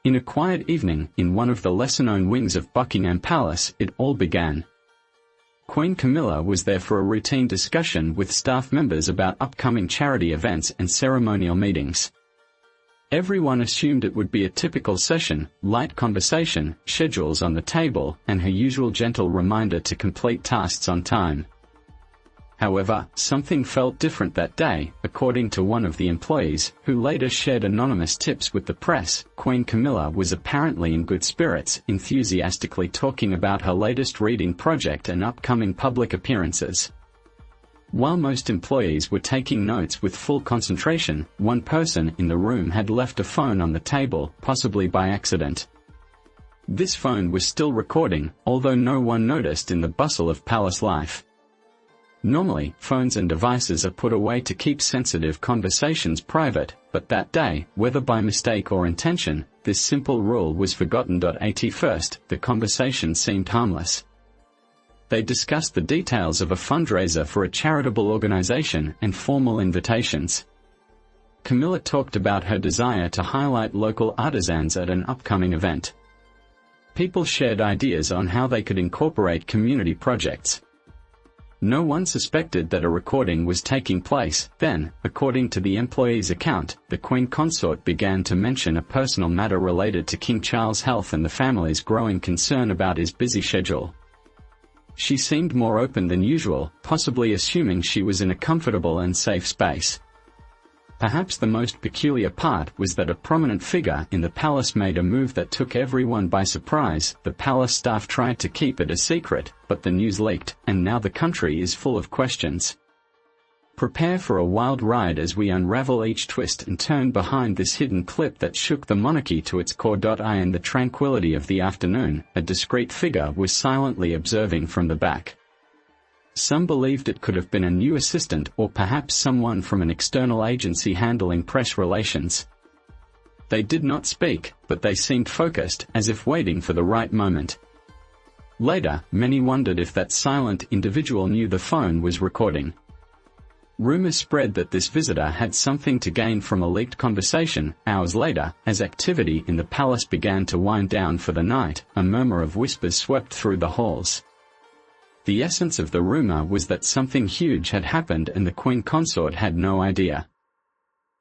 In a quiet evening, in one of the lesser-known wings of Buckingham Palace, it all began. Queen Camilla was there for a routine discussion with staff members about upcoming charity events and ceremonial meetings. Everyone assumed it would be a typical session, light conversation, schedules on the table, and her usual gentle reminder to complete tasks on time. However, something felt different that day, according to one of the employees, who later shared anonymous tips with the press. Queen Camilla was apparently in good spirits, enthusiastically talking about her latest reading project and upcoming public appearances. While most employees were taking notes with full concentration, one person in the room had left a phone on the table, possibly by accident. This phone was still recording, although no one noticed in the bustle of palace life. Normally, phones and devices are put away to keep sensitive conversations private, but that day, whether by mistake or intention, this simple rule was forgotten. At first, the conversation seemed harmless. They discussed the details of a fundraiser for a charitable organization and formal invitations. Camilla talked about her desire to highlight local artisans at an upcoming event. People shared ideas on how they could incorporate community projects. No one suspected that a recording was taking place. Then, according to the employee's account, the Queen Consort began to mention a personal matter related to King Charles' health and the family's growing concern about his busy schedule. She seemed more open than usual, possibly assuming she was in a comfortable and safe space. Perhaps the most peculiar part was that a prominent figure in the palace made a move that took everyone by surprise. The palace staff tried to keep it a secret, but the news leaked, and now the country is full of questions. Prepare for a wild ride as we unravel each twist and turn behind this hidden clip that shook the monarchy to its core. In the tranquility of the afternoon, a discreet figure was silently observing from the back. Some believed it could have been a new assistant or perhaps someone from an external agency handling press relations. They did not speak, but they seemed focused, as if waiting for the right moment. Later, many wondered if that silent individual knew the phone was recording. Rumors spread that this visitor had something to gain from a leaked conversation. Hours later, as activity in the palace began to wind down for the night, a murmur of whispers swept through the halls. The essence of the rumor was that something huge had happened and the Queen Consort had no idea.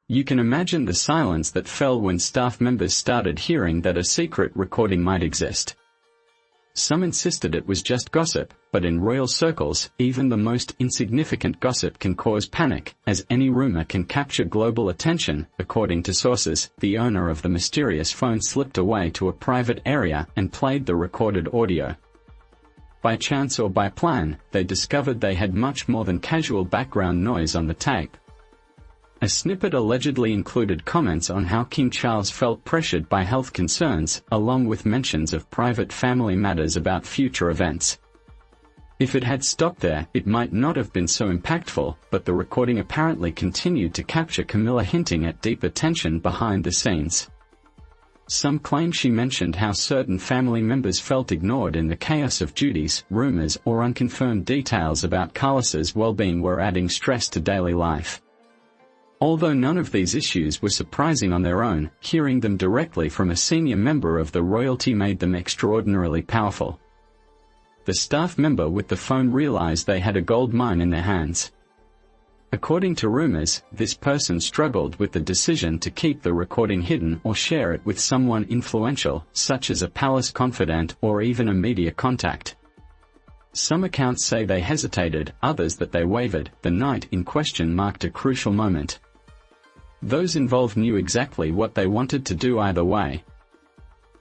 You can imagine the silence that fell when staff members started hearing that a secret recording might exist. Some insisted it was just gossip, but in royal circles, even the most insignificant gossip can cause panic, as any rumor can capture global attention. According to sources, the owner of the mysterious phone slipped away to a private area and played the recorded audio. By chance or by plan, they discovered they had much more than casual background noise on the tape. A snippet allegedly included comments on how King Charles felt pressured by health concerns, along with mentions of private family matters about future events. If it had stopped there, it might not have been so impactful, but the recording apparently continued to capture Camilla hinting at deeper tension behind the scenes. Some claim she mentioned how certain family members felt ignored in the chaos of duties. Rumors or unconfirmed details about Carlos's well-being were adding stress to daily life. Although none of these issues were surprising on their own, hearing them directly from a senior member of the royalty made them extraordinarily powerful. The staff member with the phone realized they had a gold mine in their hands. According to rumors, this person struggled with the decision to keep the recording hidden or share it with someone influential, such as a palace confidant or even a media contact. Some accounts say they hesitated, others that they wavered. The night in question marked a crucial moment. Those involved knew exactly what they wanted to do either way.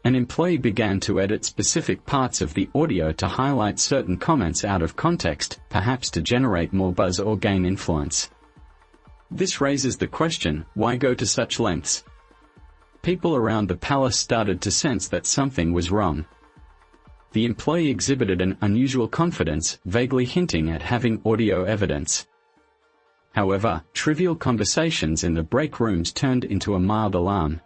An employee began to edit specific parts of the audio to highlight certain comments out of context, perhaps to generate more buzz or gain influence. This raises the question, why go to such lengths? People around the palace started to sense that something was wrong. The employee exhibited an unusual confidence, vaguely hinting at having audio evidence. However, trivial conversations in the break rooms turned into a mild alarm.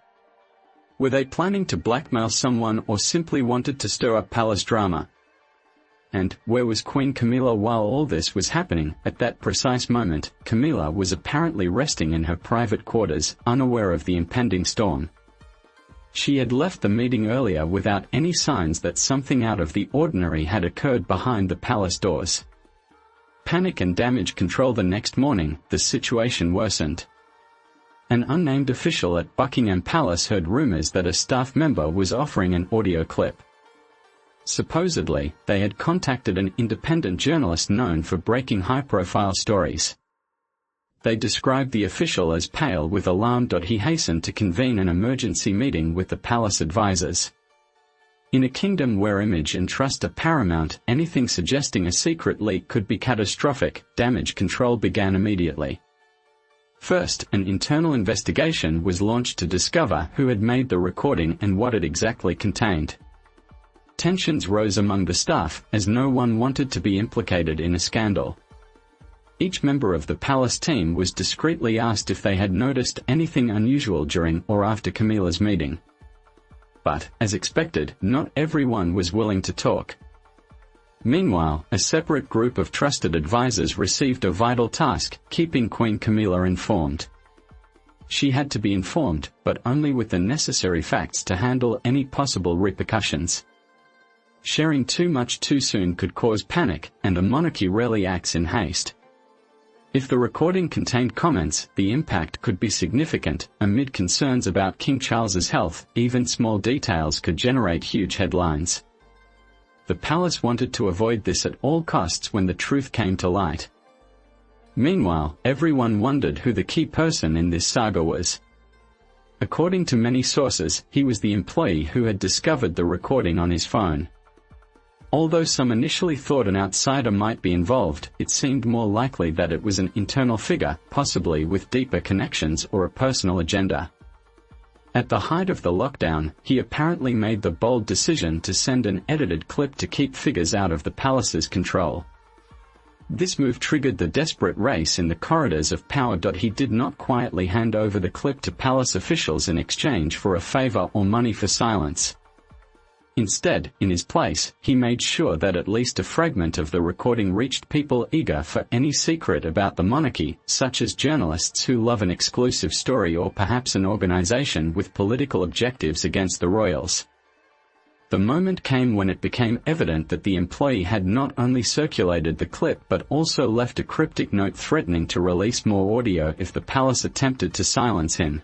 Were they planning to blackmail someone or simply wanted to stir up palace drama? And, where was Queen Camilla while all this was happening? At that precise moment, Camilla was apparently resting in her private quarters, unaware of the impending storm. She had left the meeting earlier without any signs that something out of the ordinary had occurred behind the palace doors. Panic and damage control. The next morning, the situation worsened. An unnamed official at Buckingham Palace heard rumors that a staff member was offering an audio clip. Supposedly, they had contacted an independent journalist known for breaking high-profile stories. They described the official as pale with alarm. He hastened to convene an emergency meeting with the palace advisors. In a kingdom where image and trust are paramount, anything suggesting a secret leak could be catastrophic. Damage control began immediately. First, an internal investigation was launched to discover who had made the recording and what it exactly contained. Tensions rose among the staff, as no one wanted to be implicated in a scandal. Each member of the palace team was discreetly asked if they had noticed anything unusual during or after Camilla's meeting. But, as expected, not everyone was willing to talk. Meanwhile, a separate group of trusted advisors received a vital task: keeping Queen Camilla informed. She had to be informed, but only with the necessary facts to handle any possible repercussions. Sharing too much too soon could cause panic, and a monarchy rarely acts in haste. If the recording contained comments, the impact could be significant. Amid concerns about King Charles's health, even small details could generate huge headlines. The palace wanted to avoid this at all costs when the truth came to light. Meanwhile, everyone wondered who the key person in this saga was. According to many sources, he was the employee who had discovered the recording on his phone. Although some initially thought an outsider might be involved, it seemed more likely that it was an internal figure, possibly with deeper connections or a personal agenda. At the height of the lockdown, he apparently made the bold decision to send an edited clip to keep figures out of the palace's control. This move triggered the desperate race in the corridors of power. He did not quietly hand over the clip to palace officials in exchange for a favor or money for silence. Instead, in his place, he made sure that at least a fragment of the recording reached people eager for any secret about the monarchy, such as journalists who love an exclusive story or perhaps an organization with political objectives against the royals. The moment came when it became evident that the employee had not only circulated the clip but also left a cryptic note threatening to release more audio if the palace attempted to silence him.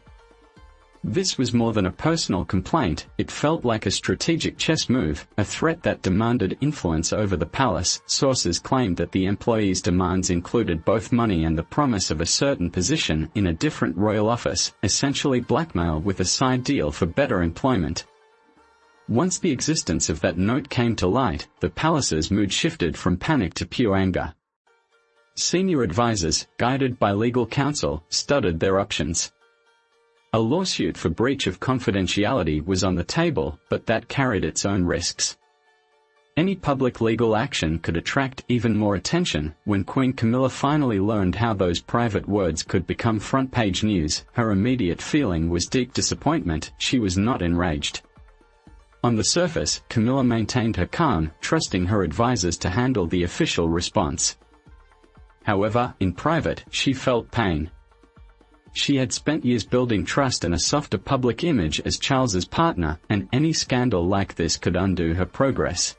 This was more than a personal complaint, it felt like a strategic chess move, a threat that demanded influence over the palace. Sources claimed that the employee's demands included both money and the promise of a certain position in a different royal office, essentially blackmail with a side deal for better employment. Once the existence of that note came to light, the palace's mood shifted from panic to pure anger. Senior advisors, guided by legal counsel, studied their options. A lawsuit for breach of confidentiality was on the table, but that carried its own risks. Any public legal action could attract even more attention. When Queen Camilla finally learned how those private words could become front-page news, her immediate feeling was deep disappointment. She was not enraged. On the surface, Camilla maintained her calm, trusting her advisors to handle the official response. However, in private, she felt pain. She had spent years building trust and a softer public image as Charles's partner, and any scandal like this could undo her progress.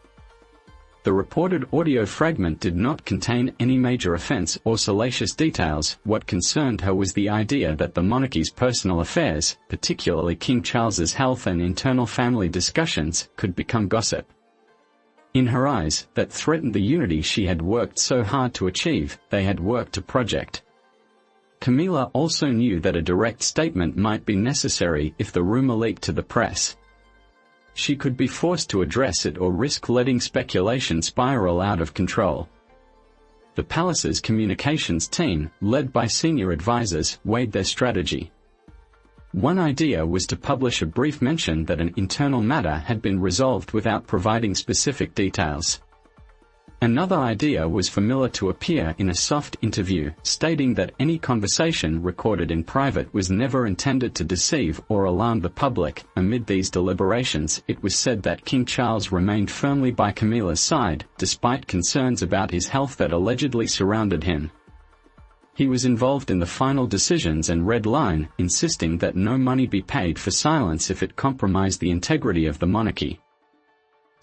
The reported audio fragment did not contain any major offense or salacious details. What concerned her was the idea that the monarchy's personal affairs, particularly King Charles's health and internal family discussions, could become gossip. In her eyes, that threatened the unity she had worked so hard to achieve. They had worked to project. Camilla also knew that a direct statement might be necessary if the rumor leaked to the press. She could be forced to address it or risk letting speculation spiral out of control. The palace's communications team, led by senior advisors, weighed their strategy. One idea was to publish a brief mention that an internal matter had been resolved without providing specific details. Another idea was for Miller to appear in a soft interview, stating that any conversation recorded in private was never intended to deceive or alarm the public. Amid these deliberations, it was said that King Charles remained firmly by Camilla's side, despite concerns about his health that allegedly surrounded him. He was involved in the final decisions and read line, insisting that no money be paid for silence if it compromised the integrity of the monarchy.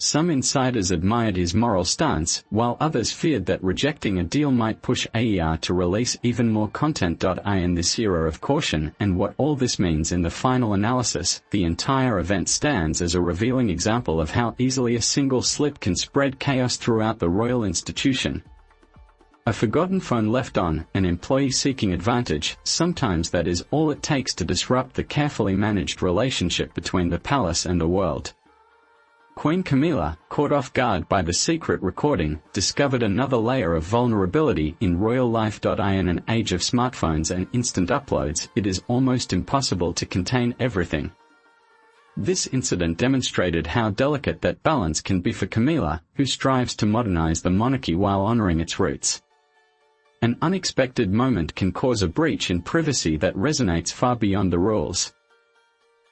Some insiders admired his moral stance, while others feared that rejecting a deal might push AER to release even more content. In this era of caution and what all this means in the final analysis, the entire event stands as a revealing example of how easily a single slip can spread chaos throughout the royal institution. A forgotten phone left on, an employee seeking advantage, sometimes that is all it takes to disrupt the carefully managed relationship between the palace and the world. Queen Camilla, caught off guard by the secret recording, discovered another layer of vulnerability in royal life. In an age of smartphones and instant uploads, it is almost impossible to contain everything. This incident demonstrated how delicate that balance can be for Camilla, who strives to modernize the monarchy while honoring its roots. An unexpected moment can cause a breach in privacy that resonates far beyond the rules.